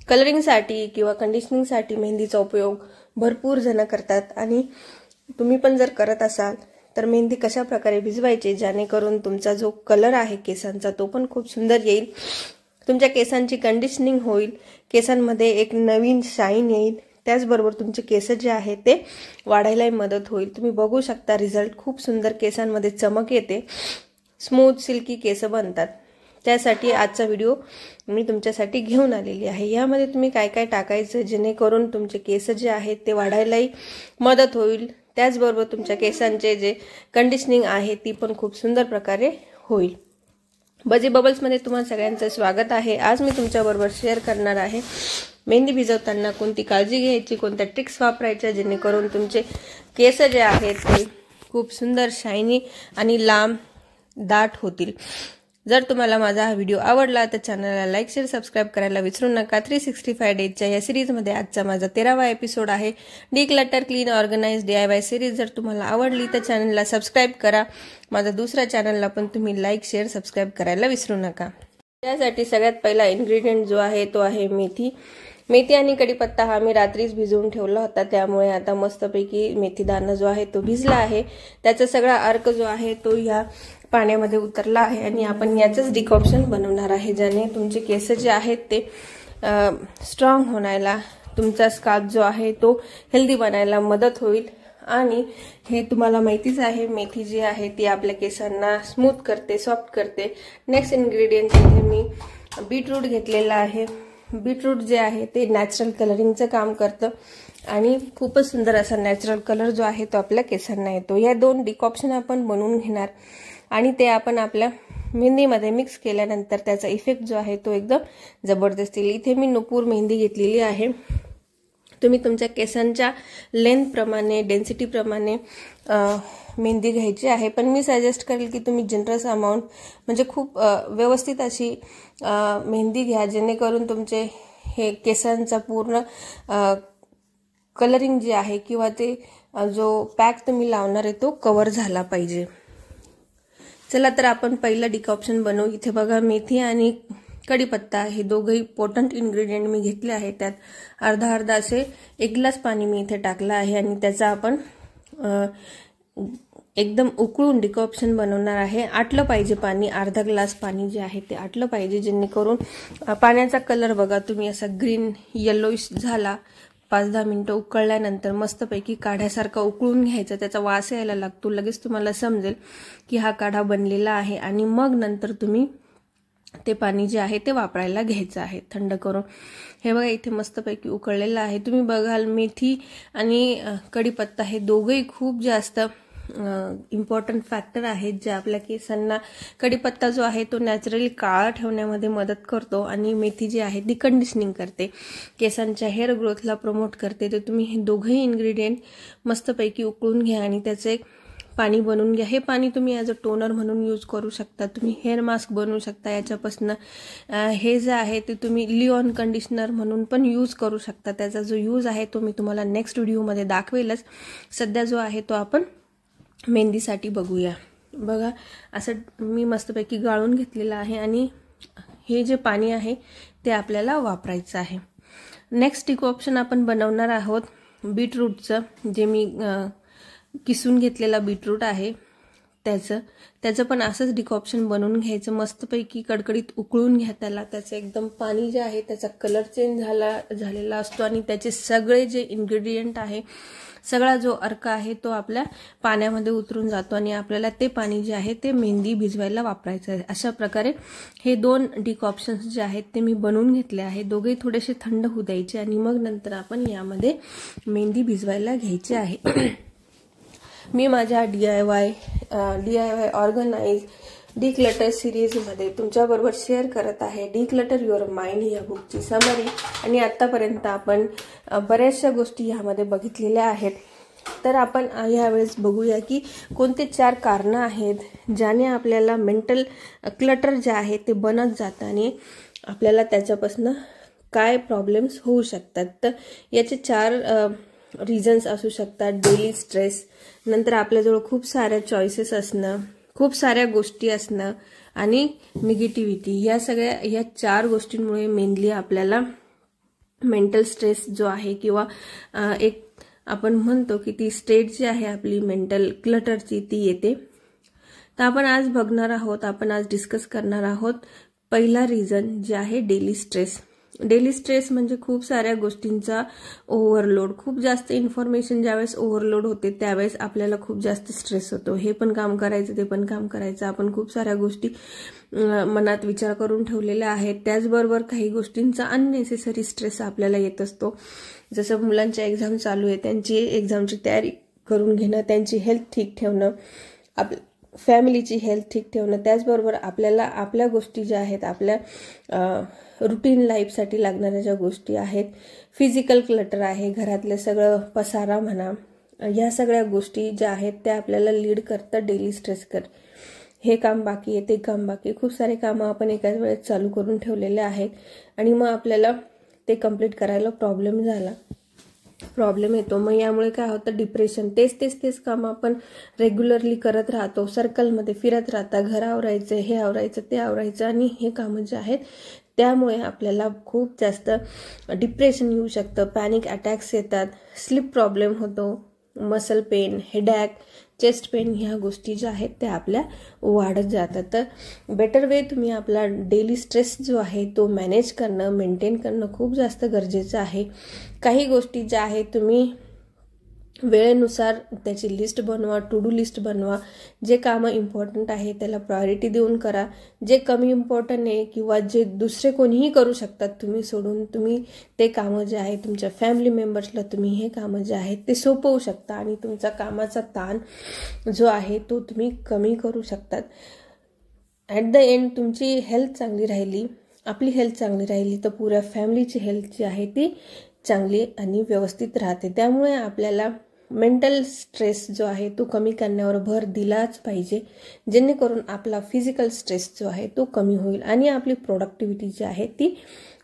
कलरिंगसाठी किंवा कंडिशनिंगसाठी मेहंदीचा उपयोग भरपूर जण करतात आणि तुम्ही पण जर करत असाल तर मेहंदी कशा प्रकारे भिजवायची जेणेकरून तुमचा जो कलर आहे केसांचा तो पण खूप सुंदर येईल, तुमच्या केसांची कंडिशनिंग होईल, केसांमध्ये एक नवीन शाईन येईल, त्याचबरोबर तुमचे केस जे आहेत ते वाढायला मदत होईल। तुम्ही बघू शकता रिझल्ट खूप सुंदर, केसांमध्ये चमक येते, स्मूथ सिल्की केस बनतात। त्यासाठी आजचा व्हिडिओ मी तुमच्यासाठी घेऊन आलेली आहे। यामध्ये तुम्ही काय काय टाकायचं जेणेकरून तुमचे केस जे आहेत ते वाढायलाही मदत होईल, त्याचबरोबर तुमच्या केसांचे जे कंडिशनिंग आहे ती पण खूप सुंदर प्रकारे होईल। बजी बबल्स मध्ये तुम्हा सगळ्यांचं स्वागत आहे। आज मी तुमच्याबरोबर शेअर करणार आहे मेहंदी भिजवताना कोणती काळजी घ्यायची, कोणत्या ट्रिक्स वापरायच्या जेणेकरून तुमचे केस जे आहेत ते खूप सुंदर, शायनी आणि लांब दाट होतील। जर तुम्हाला माझा हा व्हिडिओ आवडला तर चॅनलला लाईक, शेअर, सबस्क्राइब करायला विसरू नका। 365 डेजच्या या सिरीजमध्ये आजचा माझा 13वा एपिसोड आहे declutter clean organize DIY series. जर तुम्हाला आवडली तर चॅनलला सबस्क्राइब करा, माझा दुसरा चॅनलला पण तुम्ही लाईक, शेअर, सबस्क्राइब करायला विसरू नका। त्यासाठी सगळ्यात पहिला इन्ग्रेडियंट जो आहे तो आहे मेथी। मेथी आणि कढीपत्ता हा मी रात्रीच भिजवून ठेवला होता, त्यामुळे आता मस्तपैकी मेथी दाणा जो आहे तो भिजला आहे। त्याचा सगळा अर्क जो आहे तो या पाण्यामध्ये उतरला आहे आणि आपण याचंच डिकॉक्शन बनवणार आहे, ज्याने तुमचे केस जे आहेत ते स्ट्रॉंग होण्याला, तुमचा स्काल्प जो आहे तो हेल्दी बनायला मदत होईल। आणि हे तुम्हाला माहितीच आहे, मेथी जी आहे ती आपल्या केसांना स्मूथ करते, सॉफ्ट करते। नेक्स्ट इन्ग्रेडियंट इथे मी बीटरूट घेतलेला आहे। बीटरूट जे आहे ते नॅचरल कलरिंगचं काम करतं आणि खूपच सुंदर असा नॅचरल कलर जो आहे तो आपल्या केसांना येतो। या दोन डिकॉक्शन आपण बनवून घेणार आणि ते आपण आपल्या मेहंदीमध्ये मिक्स केल्यानंतर त्याचा इफेक्ट जो आहे तो एकदम जबरदस्त येईल। इथे मी नुपूर मेहंदी घेतलेली आहे। तुम्ही तुमच्या केसांच्या लेंथ प्रमाणे, डेन्सिटी प्रमाणे मेहंदी घ्यायची आहे, पण मी सजेस्ट करेल की तुम्ही जनरस अमाउंट म्हणजे खूप व्यवस्थित अशी मेहंदी घ्या, जेणेकरून तुमचे हे केसांचा पूर्ण कलरिंग जे आहे किंवा ते जो पॅक तुम्ही लावणार आहे तो कव्हर झाला पाहिजे। चला तर आपण पहिलं डिकॉक्शन बनवू। इथे बघा मेथी आणि कढीपत्ता हे दोघंही पोटंट इन्ग्रेडियंट मी घेतले आहे। त्यात अर्धा अर्धा असे 1 ग्लास पाणी मी इथे टाकलं आहे आणि त्याचा आपण एकदम उकळून डिकॉक्शन बनवणार आहे। आटलं पाहिजे पाणी, अर्धा ग्लास पाणी जे आहे ते आटलं पाहिजे, जेणेकरून पाण्याचा कलर बघा तुम्ही असा ग्रीन येलोइश झाला। 5-10 मिनिटं उकळल्यानंतर मस्तपैकी काढ्यासारखा उकळून घ्यायचा, त्याचा वास यायला लागतो, लगेच तुम्हाला समजेल की हा काढा बनलेला आहे। आणि मग नंतर तुम्ही ते पाणी जे आहे ते वापरायला घ्यायचं आहे थंड करून। हे बघा इथे मस्तपैकी उकळलेलं आहे। तुम्ही बघाल मेथी आणि कढीपत्ता हे दोघेही खूप जास्त इम्पॉर्टंट फॅक्टर आहेत जे आपल्या केसांना, कढीपत्ता जो आहे तो नॅचरली काळा ठेवण्यामध्ये मदत करतो आणि मेथी जी आहे ती कंडिशनिंग करते, केसांच्या हेअर ग्रोथला प्रमोट करते। तर तुम्ही हे दोघंही इन्ग्रेडियंट मस्तपैकी उकळून घ्या आणि त्याचे पाणी बनवून घ्या। हे पाणी तुम्ही ॲज अ टोनर म्हणून यूज करू शकता, तुम्ही हेअर मास्क बनवू शकता याच्यापासून। हे जे आहे ते तुम्ही लिओन कंडिशनर म्हणून पण यूज करू शकता। त्याचा जो यूज आहे तो मी तुम्हाला नेक्स्ट व्हिडिओमध्ये दाखवेलच। सध्या जो आहे तो आपण मेहंदीसाठी बघूया। बघा असं मी मस्तपैकी गाळून घेतलेलं आहे आणि हे जे पाणी आहे ते आपल्याला वापरायचं आहे। नेक्स्ट डिकॉक्शन आपण बनवणार आहोत बीटरूटचं, जे मी किसून घेतलेला बीटरूट आहे त्याचं पण असंच डिकॉक्शन बनवून घ्यायचं। मस्तपैकी कडकडीत उकळून घ्या त्याला, त्याचं एकदम पाणी जे आहे त्याचा कलर चेंज झालेला असतो आणि त्याचे सगळे जे इन्ग्रेडियंट आहे, सगळा जो अर्क आहे तो आपल्या पाण्यामध्ये उतरून जातो आणि आपल्याला ते पाणी जे आहे ते मेहंदी भिजवायला वापरायचं आहे। अशा प्रकारे हे 2 डिकॉक्शन्स जे आहेत ते मी बनवून घेतले आहे। दोघेही थोडेसे थंड होऊ द्यायचे आणि मग नंतर आपण यामध्ये मेहंदी भिजवायला घ्यायची आहे। मी माझ्या DIY ऑर्गनाइज डिक्लटर सिरीजमध्ये तुमच्याबरोबर शेअर करत आहे डिक्लटर युअर माइंड या बुकची समरी। आणि आतापर्यंत आपण बऱ्याचशा गोष्टी यामध्ये बघितलेल्या आहेत। तर आपण यावेळेस बघूया की कोणते 4 कारणं आहेत ज्याने आपल्याला मेंटल क्लटर जे आहे ते बनत जातं आणि आपल्याला त्याच्यापासून काय प्रॉब्लेम्स होऊ शकतात। तर याचे 4 रिझन्स असू शकतात। डेली स्ट्रेस, नंतर आपल्याजवळ खूप साऱ्या चॉईसेस असणं, खूप साऱ्या गोष्टी असणं आणि निगेटिव्हिटी। या 4 गोष्टींमुळे मेनली आपल्याला मेंटल स्ट्रेस जो आहे किंवा एक आपण म्हणतो की ती स्टेट जी आहे आपली मेंटल क्लटरची ती येते. तर आपण आज बघणार आहोत, आपण आज डिस्कस करणार आहोत पहिला रिझन जे आहे डेली स्ट्रेस. डेली स्ट्रेस म्हणजे खूप साऱ्या गोष्टींचा ओव्हरलोड, खूप जास्त इन्फॉर्मेशन ज्यावेळेस ओव्हरलोड होते त्यावेळेस आपल्याला खूप जास्त स्ट्रेस होतो. हे पण काम करायचं, ते पण काम करायचं, आपण खूप साऱ्या गोष्टी मनात विचार करून ठेवलेल्या आहेत. त्याचबरोबर काही गोष्टींचा अननेसेसरी स्ट्रेस आपल्याला येत असतो. जसं मुलांच्या एक्झाम चालू आहे, त्यांची एक्झामची तयारी करून घेणं, त्यांची हेल्थ ठीक ठेवणं, फॅमिलीची हेल्थ ठीक ठेवणं, त्याचबरोबर आपल्याला आपल्या गोष्टी ज्या आहेत, आपल्या रुटीन लाईफसाठी लागणाऱ्या ज्या गोष्टी आहेत, फिजिकल क्लटर आहे, घरातलं सगळं पसारा म्हणा, या सगळ्या गोष्टी ज्या आहेत त्या आपल्याला लीड करतात डेली स्ट्रेस कर. हे काम बाकी आहे, ते काम बाकी, खूप सारे कामं आपण एकाच वेळेस चालू करून ठेवलेले आहेत आणि मग आपल्याला ते कंप्लीट करायला प्रॉब्लेम येतो. मग यामुळे काय होतं, डिप्रेशन. तेच काम आपण रेग्युलरली करत राहतो, सर्कलमध्ये फिरत राहता, घर आवरायचं, हे आवरायचं, ते आवरायचं आणि हे कामं जे आहेत त्यामुळे आपल्याला खूप जास्त डिप्रेशन येऊ शकतं, पॅनिक अटॅक्स येतात, स्लीप प्रॉब्लेम होतो, muscle pain, headache, chest pain, ह्या गोष्टी ज्या आहेत त्या आपल्या वाढत जातात. तर बेटर वे तुम्ही आपला डेली स्ट्रेस जो आहे तो मॅनेज करणं, मेंटेन करणं खूप जास्त गरजेचं आहे. काही गोष्टी ज्या आहेत तुम्ही वेळेनुसार त्याची लिस्ट बनवा, टू डू लिस्ट बनवा. जे कामं इम्पॉर्टंट आहे त्याला प्रायोरिटी देऊन करा. जे कमी इम्पॉर्टंट आहे किंवा जे दुसरे कोणीही करू शकतात तुम्ही सोडून, तुम्ही ते कामं जे आहे तुमच्या फॅमिली मेंबर्सला तुम्ही हे कामं जे आहेत ते सोपवू शकता आणि तुमचा कामाचा ताण जो आहे तो तुम्ही कमी करू शकतात. ॲट द एंड तुमची हेल्थ चांगली राहिली, आपली हेल्थ चांगली राहिली तर पुऱ्या फॅमिलीची हेल्थ जी आहे ती चांगली आणि व्यवस्थित राहते. त्यामुळे आपल्याला मेंटल स्ट्रेस जो आहे तो कमी करण्यावर भर दिलाच पाहिजे, जेणेकरून आपला फिजिकल स्ट्रेस जो आहे तो कमी होईल आणि आपली प्रोडक्टिव्हिटी जी आहे ती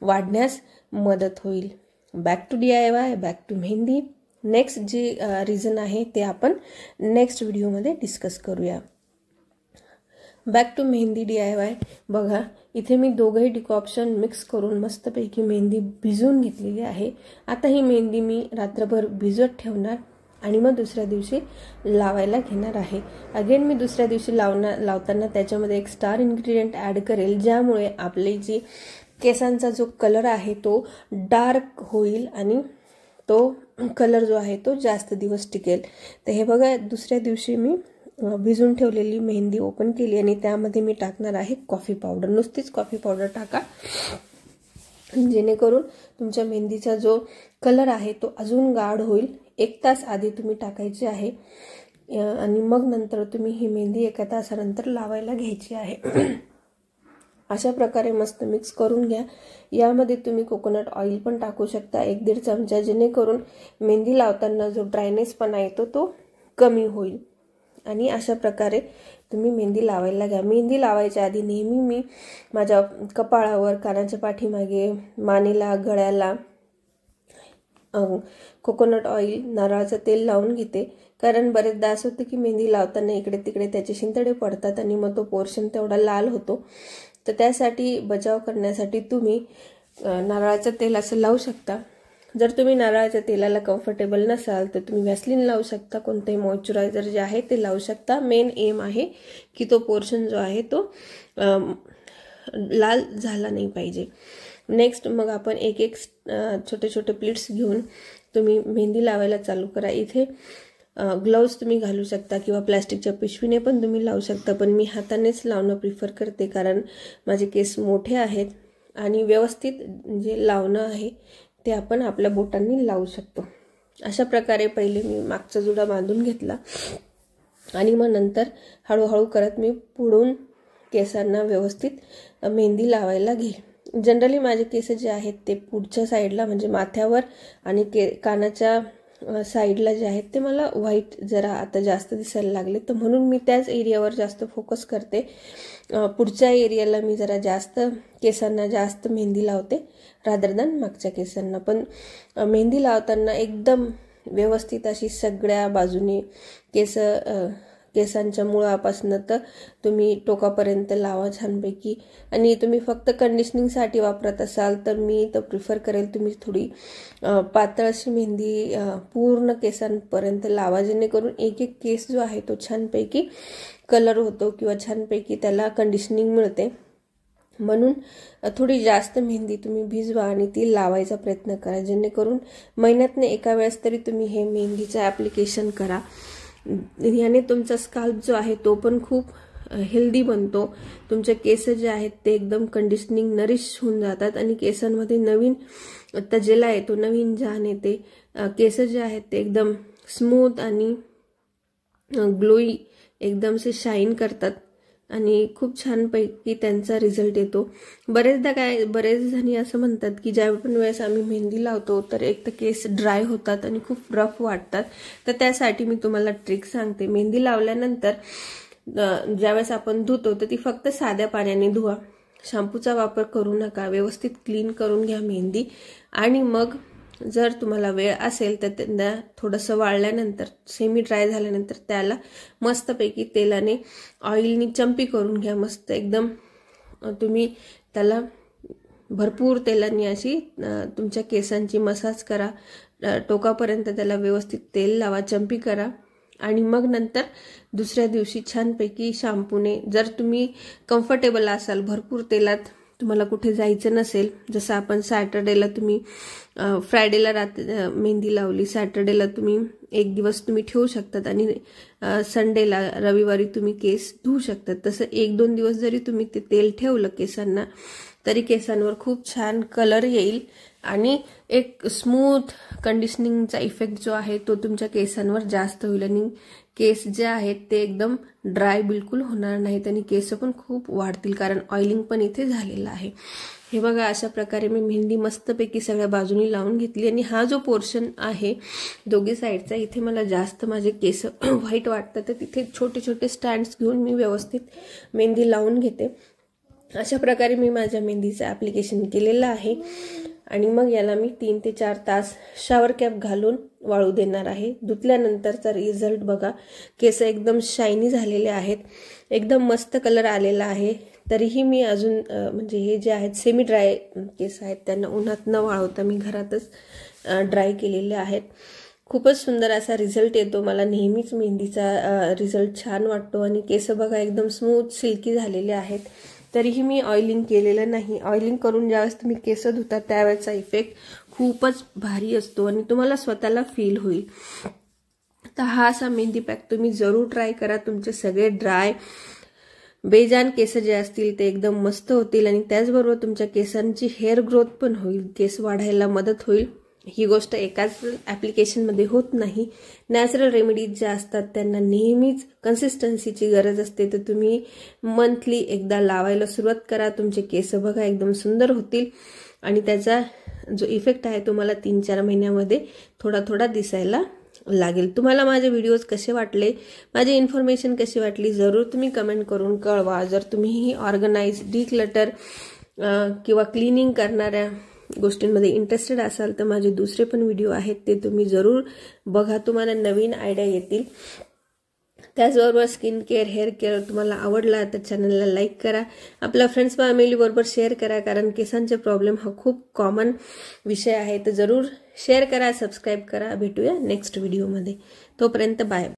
वाढण्यास मदत होईल. Back to DIY, back to mehndi. Next जी रिझन आहे ते आपण नेक्स्ट व्हिडिओमध्ये डिस्कस करूया. Back to mehndi DIY. बघा, इथे मी दोघंही डिकॉप्शन मिक्स करून मस्तपैकी मेहंदी भिजवून घेतलेली आहे. आता ही मेहंदी मी रात्रभर भिजवत ठेवणार आणि मग दुसऱ्या दिवशी लावायला घेणार आहे. अगेन मी दुसऱ्या दिवशी लावताना त्याच्यामध्ये एक स्टार इन्ग्रेडियंट ॲड करेल, ज्यामुळे आपली जी केसांचा जो कलर आहे तो डार्क होईल आणि तो कलर जो आहे तो जास्त दिवस टिकेल. तर हे बघा, दुसऱ्या दिवशी मी भिजून ठेवलेली मेहंदी ओपन केली आणि त्यामध्ये मी टाकणार आहे कॉफी पावडर. नुसतीच कॉफी पावडर टाका, जेणेकरून तुमच्या मेहंदीचा जो कलर आहे तो अजून गाढ होईल. 1 तास आधी तुम्ही टाकायची आहे आणि मग नंतर तुम्ही ही मेहंदी 1 तासानंतर लावायला घ्यायची आहे. अशा प्रकारे मस्त मिक्स करून घ्या. यामध्ये तुम्ही कोकोनट ऑइल पण टाकू शकता 1-1.5 चमचा, जेणेकरून मेहंदी लावताना जो ड्रायनेसपणा येतो तो कमी होईल. आणि अशा प्रकारे तुम्ही मेहंदी लावायला घ्या. मेहंदी लावायच्या आधी नेहमी मी माझ्या कपाळावर, कानाच्या पाठीमागे, मानेला, गळ्याला कोकोनट ऑइल, नारळाचं तेल लावून घेते. कारण बरेचदा असं होतं की मेहंदी लावताना इकडे तिकडे त्याचे शिंतडे पडतात आणि मग तो पोर्शन तेवढा लाल होतो. तर त्यासाठी बचाव करण्यासाठी तुम्ही नारळाचं तेल असं लावू शकता. जर तुम्ही नारळाच्या तेलाला कम्फर्टेबल नसाल तर तुम्ही व्हॅसलीन लावू शकता, कोणतेही मॉइश्चरायझर जे आहे ते लावू शकता. मेन एम आहे की तो पोर्शन जो आहे तो लाल झाला नाही पाहिजे. नेक्स्ट मग आपण एक छोटे छोटे प्लेट्स घेऊन तुम्ही मेहंदी लावायला चालू करा. इथे ग्लोव्ज तुम्ही घालू शकता किंवा प्लास्टिकच्या पिशवीने पण तुम्ही लावू शकता, पण मी हातानेच लावणं प्रिफर करते कारण माझे केस मोठे आहेत आणि व्यवस्थित जे लावणं आहे ते आपण आपल्या बोटांनी लावू शकतो. अशा प्रकारे पहिले मी मागचा जुडा बांधून घेतला आणि मग नंतर हळूहळू करत मी पुढून केसांना व्यवस्थित मेहंदी लावायला घेईल. जनरली माझे केस जे आहेत ते पुढच्या साईडला म्हणजे माथ्यावर आणि कानाच्या साईडला जे आहेत ते मला व्हाईट जरा आता जास्त दिसायला लागले, तर म्हणून मी त्याच एरियावर जास्त फोकस करते. पुढच्या एरियाला मी जरा जास्त केसांना जास्त मेहंदी लावते रादर दॅन मागच्या केसांना. पण मेहंदी लावताना एकदम व्यवस्थित अशी सगळ्या बाजूने केस केसांच्या मुळापासून तर तुम्ही टोकापर्यंत लावा छानपैकी. आणि तुम्ही फक्त कंडिशनिंगसाठी वापरत असाल तर मी तर प्रिफर करेल तुम्ही थोडी पातळ अशी मेहंदी पूर्ण केसांपर्यंत लावा, जेणेकरून एक एक केस जो आहे तो छानपैकी कलर होतो किंवा छानपैकी त्याला कंडिशनिंग मिळते. म्हणून थोडी जास्त मेहंदी तुम्ही भिजवा आणि ती लावायचा प्रयत्न करा, जेणेकरून महिन्यातनं एका वेळेस तरी तुम्ही हे मेहंदीचं ॲप्लिकेशन करा. याने तुमचा स्काल्प जो आहे तो पण खूप हेल्दी बनतो. तुमचे केस जे आहेत ते एकदम कंडिशनिंग नरिश होऊन जातात आणि केसांमध्ये नवीन तजेला येतो, नवीन जान येते. केस जे आहेत ते एकदम स्मूथ आणि ग्लोई एकदम से शाईन करतात आणि खूप छानपैकी त्यांचा रिझल्ट येतो. बरेच जणी असं म्हणतात की ज्या पण वेळेस आम्ही मेहंदी लावतो तर एक तर केस ड्राय होतात आणि खूप रफ वाटतात. तर त्यासाठी मी तुम्हाला ट्रिक सांगते. मेहंदी लावल्यानंतर ज्यावेळेस आपण धुतो तर ती फक्त साध्या पाण्याने धुवा, शॅम्पूचा वापर करू नका. व्यवस्थित क्लीन करून घ्या मेहंदी आणि मग जर तुम्हाला वेळ असेल तर त्यांना थोडंसं वाळल्यानंतर सेमी ड्राय झाल्यानंतर त्याला मस्तपैकी तेलाने ऑइलनी चंपी करून घ्या. मस्त एकदम तुम्ही त्याला भरपूर तेलाने अशी तुमच्या केसांची मसाज करा, टोकापर्यंत त्याला व्यवस्थित तेल लावा, चंपी करा आणि मग नंतर दुसऱ्या दिवशी छानपैकी शॅम्पूने, जर तुम्ही कम्फर्टेबल असाल, भरपूर तेलात तुम्हाला कुठे जायचं नसेल, जसं आपण सॅटर्डेला तुम्ही फ्रायडेला मेहंदी लावली, सॅटर्डेला तुम्ही एक दिवस तुम्ही ठेवू शकतात आणि संडेला रविवारी तुम्ही केस धुवू शकतात. तसं 1-2 दिवस जरी तुम्ही ते तेल ठेवलं केसांना तरी केसांवर खूप छान कलर येईल आणि एक स्मूथ कंडिशनिंगचा इफेक्ट जो आहे तो तुमच्या केसांवर जास्त होईल आणि केस जे आहेत ते एकदम ड्राय बिलकुल होणार नाहीत आणि केस पण खूप वाढतील, कारण ऑइलिंग पण इथे झालेलं आहे. हे बघा, अशा प्रकारे मी मेहंदी मस्तपैकी सगळ्या बाजूनी लावून घेतली आणि हा जो पोर्शन आहे दोघी साईडचा, इथे मला जास्त माझे केस व्हाईट वाटतात तर तिथे छोटे छोटे स्टँड्स घेऊन मी व्यवस्थित मेहंदी लावून घेते. अशा प्रकारे मी माझ्या मेहंदीचं ॲप्लिकेशन केलेलं आहे आणि मग याला मी 3 ते 4 तास शॉवर कॅप घालून वाळू देणार आहे. धुतल्यानंतरचा रिझल्ट बघा, केस एकदम शायनी झालेले आहेत, एकदम मस्त कलर आलेला आहे. तरीही मी अजून म्हणजे हे जे आहेत सेमी ड्राय केस आहेत त्यांना उन्हात न वाळवता मी घरातच ड्राय केलेले आहेत. खूपच सुंदर असा रिझल्ट येतो. मला नेहमीच मेहंदीचा रिझल्ट छान वाटतो आणि केस बघा एकदम स्मूथ सिल्की झालेले आहेत. तरीही मी ऑइलिंग केलेलं नाही. ऑइलिंग करून ज्यावेळेस तुम्ही केस धुता त्यावेळेचा इफेक्ट खूपच भारी असतो आणि तुम्हाला स्वतःला फील होईल. तर हा असा मेहंदी पॅक तुम्ही जरूर ट्राय करा. तुमचे सगळे ड्राय बेजान केस जे असतील ते एकदम मस्त होतील आणि त्याचबरोबर तुमच्या केसांची हेअर ग्रोथ पण होईल, केस वाढायला मदत होईल. ही गोष्ट एकाच ॲप्लिकेशनमध्ये होत नाही. नॅचरल रेमेडीज ज्या असतात त्यांना नेहमीच कन्सिस्टन्सीची गरज असते. तर तुम्ही मंथली एकदा लावायला सुरुवात करा. तुमचे केस बघा एकदम सुंदर होतील आणि त्याचा जो इफेक्ट आहे तुम्हाला 3-4 महिन्यामध्ये थोडा थोडा दिसायला लागेल. तुम्हाला माझे व्हिडिओज कसे वाटले, माझी इन्फॉर्मेशन कशी वाटली, जरूर तुम्ही कमेंट करून कळवा. जर तुम्हीही ऑर्गनाइज, डिक्लटर किंवा क्लिनिंग करणाऱ्या गोष्टींमध्ये इंटरेस्टेड असाल तर माझे दुसरे पण व्हिडिओ आहेत ते तुम्ही जरूर बघा, तुम्हाला नवीन आयडिया येतील. त्याचबरोबर स्किन केअर, हेअर केअर तुम्हाला आवडला तर चॅनलला लाईक करा, आपल्या फ्रेंड्स फॅमिलीबरोबर शेअर करा, कारण केसांचे प्रॉब्लेम हा खूप कॉमन विषय आहे. तर जरूर शेअर करा, सबस्क्राईब करा. भेटूया नेक्स्ट व्हिडिओमध्ये. तोपर्यंत बाय.